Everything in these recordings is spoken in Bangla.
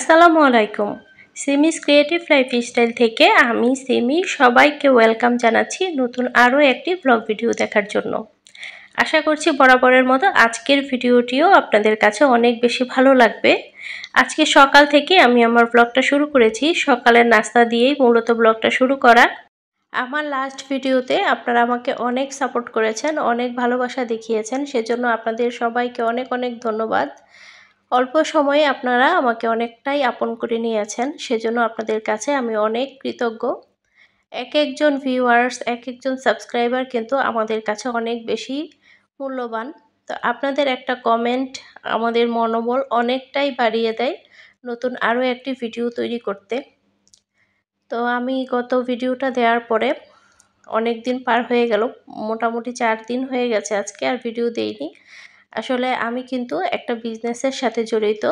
আসসালামু আলাইকুম। সিমিস ক্রিয়েটিভ লাইফস্টাইল থেকে আমি সিমি সবাইকে ওয়েলকাম জানাচ্ছি নতুন আরও একটি ব্লগ ভিডিও দেখার জন্য। আশা করছি বরাবরের মতো আজকের ভিডিওটিও আপনাদের কাছে অনেক বেশি ভালো লাগবে। আজকে সকাল থেকে আমি আমার ব্লগটা শুরু করেছি, সকালের নাস্তা দিয়েই মূলত ব্লগটা শুরু করা। আমার লাস্ট ভিডিওতে আপনারা আমাকে অনেক সাপোর্ট করেছেন, অনেক ভালোবাসা দেখিয়েছেন, সেজন্য আপনাদের সবাইকে অনেক অনেক ধন্যবাদ। অল্প সময়ে আপনারা আমাকে অনেকটাই আপন করে নিয়েছেন, সেজন্য আপনাদের কাছে আমি অনেক কৃতজ্ঞ। এক একজন ভিউয়ার্স, এক একজন সাবস্ক্রাইবার কিন্তু আমাদের কাছে অনেক বেশি মূল্যবান। তো আপনাদের একটা কমেন্ট আমাদের মনোবল অনেকটাই বাড়িয়ে দেয় নতুন আরও একটি ভিডিও তৈরি করতে। তো আমি গত ভিডিওটা দেওয়ার পরে অনেক দিন পার হয়ে গেল, মোটামুটি 4 দিন হয়ে গেছে আজকে আর ভিডিও দেইনি। আসলে আমি কিন্তু একটা বিজনেসের সাথে জড়িত,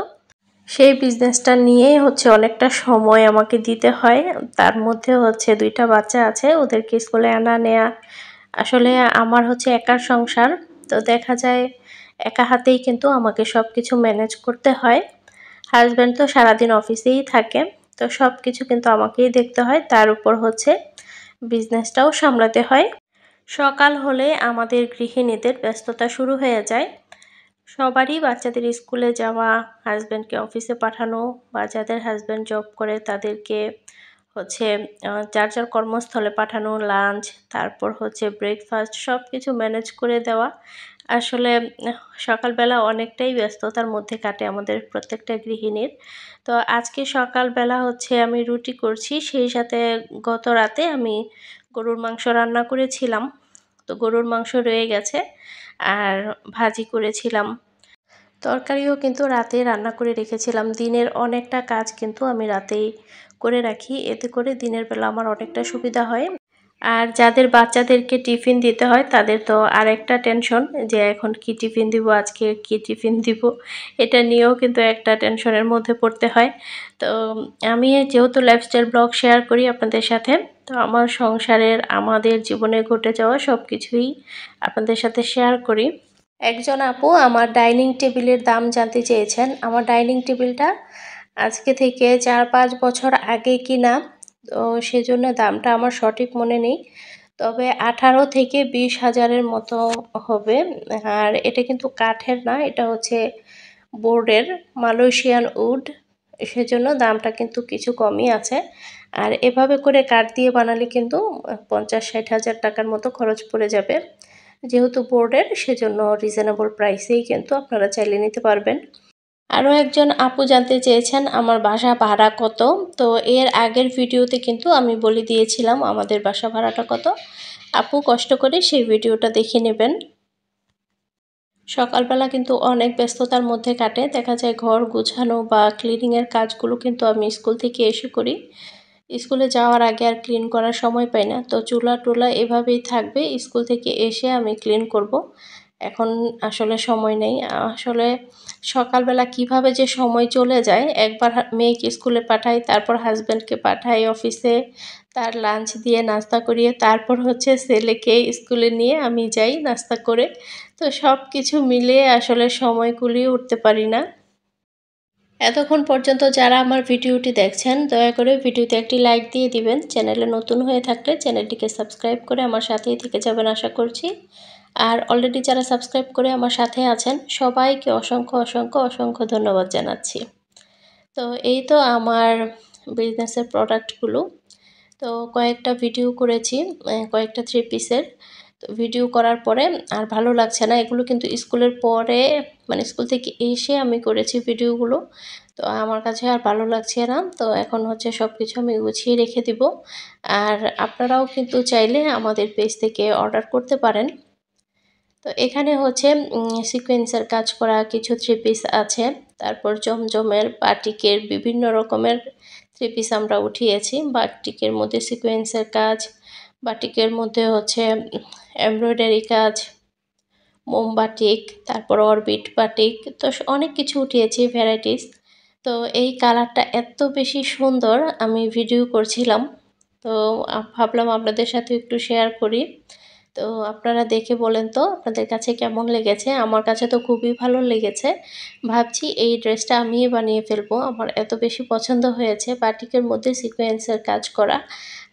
সেই বিজনেসটা নিয়েই অনেকটা সময় আমাকে দিতে হয়। তার মধ্যে 2টা বাচ্চা আছে, ওদেরকে স্কুলে আনা নেয়া। আসলে আমার একার সংসার, তো দেখা যায় একা হাতেই কিন্তু আমাকে সব কিছু ম্যানেজ করতে হয়। হাজব্যান্ড তো সারাদিন অফিসেই থাকে, তো সব কিছু কিন্তু আমাকেই দেখতে হয়। তার উপর বিজনেসটাও সামলাতে হয়। সকাল হলে আমাদের গৃহিণীদের ব্যস্ততা শুরু হয়ে যায়। সবারই বাচ্চাদের স্কুলে যাওয়া, হাজব্যান্ডকে অফিসে পাঠানো, বা যাদের হাজব্যান্ড জব করে তাদেরকে যার যার কর্মস্থলে পাঠানো, লাঞ্চ, তারপর ব্রেকফাস্ট, সব কিছু ম্যানেজ করে দেওয়া। আসলে সকালবেলা অনেকটাই ব্যস্ততার মধ্যে কাটে আমাদের প্রত্যেকটা গৃহিণীর। তো আজকে সকালবেলা আমি রুটি করছি, সেই সাথে গত রাতে আমি গরুর মাংস রান্না করেছিলাম, তো গরুর মাংস রয়ে গেছে। আর ভাজি করেছিলাম, তরকারিও কিন্তু রাতে রান্না করে রেখেছিলাম। দিনের অনেকটা কাজ কিন্তু আমি রাতেই করে রাখি, এতে করে দিনের বেলা আমার অনেকটা সুবিধা হয়। আর যাদের বাচ্চাদেরকে টিফিন দিতে হয় তাদের তো আরেকটা টেনশন, যে এখন কি টিফিন দিব, আজকে কি টিফিন দিব, এটা নিয়েও কিন্তু একটা টেনশনের মধ্যে পড়তে হয়। তো আমি যেহেতু লাইফস্টাইল ব্লগ শেয়ার করি আপনাদের সাথে, তো আমার সংসারের, আমাদের জীবনে ঘটে যাওয়া সব কিছুই আপনাদের সাথে শেয়ার করি। একজন আপু আমার ডাইনিং টেবিলের দাম জানতে চেয়েছেন। আমার ডাইনিং টেবিলটা আজকে থেকে 4-5 বছর আগে কিনা, তো সেজন্য দামটা আমার সঠিক মনে নেই, তবে 18 থেকে 20 হাজারের মতো হবে। আর এটা কিন্তু কাঠের না, এটা বোর্ডের, মালয়েশিয়ান উড, সেজন্য দামটা কিন্তু কিছু কমই আছে। আর এভাবে করে কাঠ দিয়ে বানালে কিন্তু 50-60 হাজার টাকার মতো খরচ পড়ে যাবে। যেহেতু বোর্ডের, সেজন্য রিজনেবল প্রাইসেই কিন্তু আপনারা চাইলে নিতে পারবেন। আরও একজন আপু জানতে চেয়েছেন আমার বাসা ভাড়া কত। তো এর আগের ভিডিওতে কিন্তু আমি বলে দিয়েছিলাম আমাদের বাসা ভাড়াটা কত। আপু কষ্ট করে সেই ভিডিওটা দেখে নেবেন। সকালবেলা কিন্তু অনেক ব্যস্ততার মধ্যে কাটে, দেখা যায় ঘর গোছানো বা ক্লিনিংয়ের কাজগুলো কিন্তু আমি স্কুল থেকে এসে করি। স্কুলে যাওয়ার আগে আর ক্লিন করার সময় পাই না, তো চুলা টুলা এভাবেই থাকবে, স্কুল থেকে এসে আমি ক্লিন করব। এখন আসলে সময় নেই। আসলে সকালবেলা কিভাবে যে সময় চলে যায়, একবার মেয়েকে স্কুলে পাঠাই, তারপর হাজব্যান্ডকে পাঠাই অফিসে, তার লাঞ্চ দিয়ে নাস্তা করিয়ে, তারপর ছেলেকে স্কুলে নিয়ে আমি যাই নাস্তা করে। তো সব কিছু মিলিয়ে আসলে সময় কুলিয়ে উঠতে পারি না। এতক্ষণ পর্যন্ত যারা আমার ভিডিওটি দেখছেন, দয়া করে ভিডিওতে একটি লাইক দিয়ে দিবেন। চ্যানেলে নতুন হয়ে থাকলে চ্যানেলটিকে সাবস্ক্রাইব করে আমার সাথেই থেকে যাবেন আশা করছি। আর অলরেডি যারা সাবস্ক্রাইব করে আমার সাথে আছেন, সবাইকে অসংখ্য অসংখ্য অসংখ্য ধন্যবাদ জানাচ্ছি। তো এই তো আমার বিজনেসের প্রোডাক্টগুলো। তো কয়েকটা ভিডিও করেছি, কয়েকটা 3 পিসের। তো ভিডিও করার পরে আর ভালো লাগছে না, এগুলো কিন্তু স্কুলের পরে, মানে স্কুল থেকে এসে আমি করেছি ভিডিওগুলো। তো আমার কাছে আর ভালো লাগছে না, তো এখন সব কিছু আমি গুছিয়ে রেখে দিব। আর আপনারাও কিন্তু চাইলে আমাদের পেজ থেকে অর্ডার করতে পারেন। তো এখানে সিকোয়েন্সের কাজ করা কিছু 3 পিস আছে, তারপর জমজমের, বাটিকের, বিভিন্ন রকমের 3 পিস আমরা উঠিয়েছি। বাটিকের মধ্যে সিকোয়েন্সের কাজ, বাটিকের মধ্যে এমব্রয়ডারি কাজ, মোম বাটিক, তারপর অরবিট বাটিক, তো অনেক কিছু উঠিয়েছি ভ্যারাইটিস। তো এই কালারটা এত বেশি সুন্দর, আমি ভিডিও করছিলাম, তো ভাবলাম আপনাদের সাথে একটু শেয়ার করি। তো আপনারা দেখে বলেন তো আপনাদের কাছে কেমন লেগেছে। আমার কাছে তো খুবই ভালো লেগেছে। ভাবছি এই ড্রেসটা আমিই বানিয়ে ফেলবো। আমার এত বেশি পছন্দ হয়েছে বাটিকের মধ্যে সিকোয়েন্সের কাজ করা।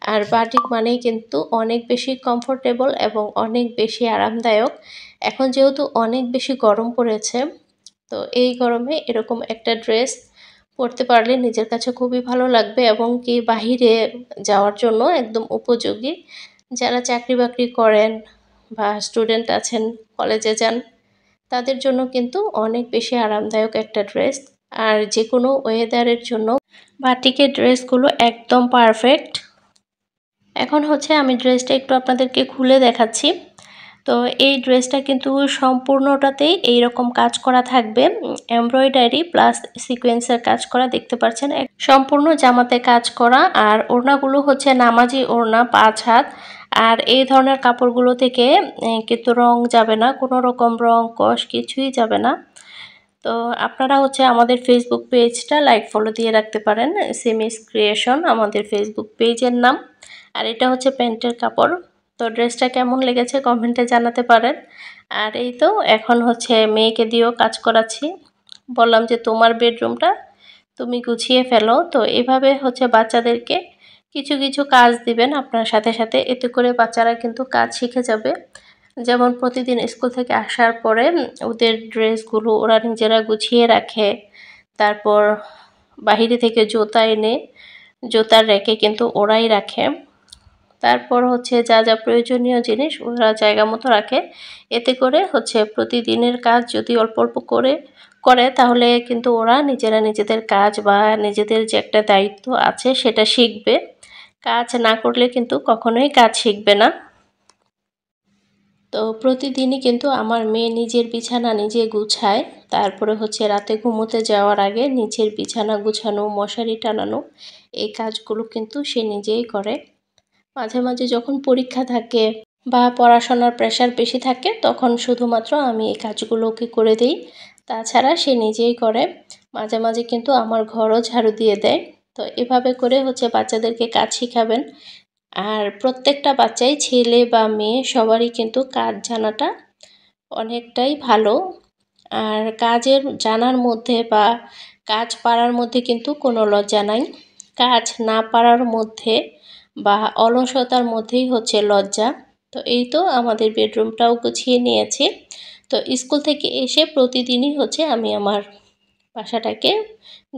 আর বাটিক মানেই কিন্তু অনেক বেশি কমফোর্টেবল এবং অনেক বেশি আরামদায়ক। এখন যেহেতু অনেক বেশি গরম পড়েছে, তো এই গরমে এরকম একটা ড্রেস পরতে পারলে নিজের কাছে খুবই ভালো লাগবে এবং কি বাহিরে যাওয়ার জন্য একদম উপযোগী। যারা চাকরি-বাকরি করেন বা স্টুডেন্ট আছেন, কলেজে যান, তাদের জন্য কিন্তু অনেক বেশি আরামদায়ক একটা ড্রেস। আর যেকোনো ওয়েদারের জন্য বাটিকের ড্রেসগুলো একদম পারফেক্ট। এখন হচ্ছে আমি ড্রেসটা একটু আপনাদেরকে খুলে দেখাচ্ছি। তো এই ড্রেসটা কিন্তু সম্পূর্ণটাতেই এইরকম কাজ করা থাকবে, এমব্রয়ডারি প্লাস সিকোয়েন্সের কাজ করা দেখতে পাচ্ছেন। সম্পূর্ণ জামাতে কাজ করা আর ওড়নাগুলো হচ্ছে নামাজি ওড়না 5 হাত। আর এই ধরনের কাপড়গুলো থেকে কিন্তু রং যাবে না, কোনো রকম রং কষ কিছুই যাবে না। তো আপনারা হচ্ছে আমাদের ফেসবুক পেজটা লাইক ফলো দিয়ে রাখতে পারেন। সিমিস ক্রিয়েশন আমাদের ফেসবুক পেজের নাম। আর এটা হচ্ছে প্যান্টের কাপড়। তো ড্রেসটা কেমন লেগেছে কমেন্টে জানাতে পারেন। আর এই তো এখন হচ্ছে মেয়েকে দিয়েও কাজ করাচ্ছি। বললাম যে তোমার বেডরুমটা তুমি গুছিয়ে ফেলো। তো এভাবে হচ্ছে বাচ্চাদেরকে কিছু কিছু কাজ দিবেন আপনার সাথে সাথে, এতে করে বাচ্চারা কিন্তু কাজ শিখে যাবে। যেমন প্রতিদিন স্কুল থেকে আসার পরে ওদের ড্রেসগুলো ওরা নিজেরা গুছিয়ে রাখে। তারপর বাহিরে থেকে জুতা এনে জুতার রেকে কিন্তু ওরাই রাখে। তারপর হচ্ছে যা যা প্রয়োজনীয় জিনিস ওরা জায়গা মতো রাখে। এতে করে হচ্ছে প্রতিদিনের কাজ যদি অল্প অল্প করে তাহলে কিন্তু ওরা নিজেরা নিজেদের কাজ বা নিজেদের যে একটা দায়িত্ব আছে সেটা শিখবে। কাজ না করলে কিন্তু কখনোই কাজ শিখবে না। তো প্রতিদিনই কিন্তু আমার মেয়ে নিজের বিছানা নিজে গুছায়। তারপরে হচ্ছে রাতে ঘুমোতে যাওয়ার আগে নিচের বিছানা গুছানো, মশারি টানানো, এই কাজগুলো কিন্তু সে নিজেই করে। মাঝে মাঝে যখন পরীক্ষা থাকে বা পড়াশোনার প্রেশার বেশি থাকে তখন শুধুমাত্র আমি এই কাজগুলো ওকে করে দিই। তাছাড়া সে নিজেই করে। মাঝে মাঝে কিন্তু আমার ঘরও ঝাড়ু দিয়ে দেয়। তো এভাবে করে হচ্ছে বাচ্চাদেরকে কাজ শিখাবেন। আর প্রত্যেকটা বাচ্চাই ছেলে বা মেয়ে সবারই কিন্তু কাজ জানাটা অনেকটাই ভালো। আর কাজের জানার মধ্যে বা কাজ পারার মধ্যে কিন্তু কোনো লজ্জা নাই। কাজ না পারার মধ্যে বা অলসতার মধ্যেই হচ্ছে লজ্জা। তো এই তো আমাদের বেডরুমটাও গুছিয়ে নিয়েছি। তো স্কুল থেকে এসে প্রতিদিনই হচ্ছে আমি আমার বাসাটাকে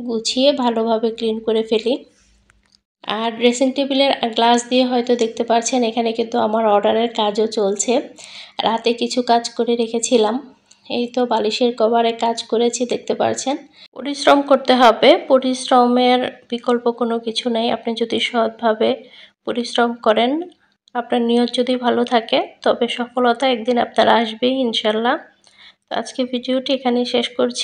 গুছিয়ে ভালোভাবে ক্লিন করে ফেলি। আর ড্রেসিং টেবিলের গ্লাস দিয়ে হয়তো দেখতে পাচ্ছেন এখানে কিন্তু আমার অর্ডারের কাজও চলছে। রাতে কিছু কাজ করে রেখেছিলাম। এই তো বালিশের কভারে কাজ করেছি দেখতে পাচ্ছেন। পরিশ্রম করতে হবে, পরিশ্রমের বিকল্প কোনো কিছু নেই। আপনি যদি সৎভাবে পরিশ্রম করেন, আপনার নিয়ত যদি ভালো থাকে তবে সফলতা একদিন আপনার আসবেই ইনশাল্লাহ। তো আজকে ভিডিওটি এখানেই শেষ করছি।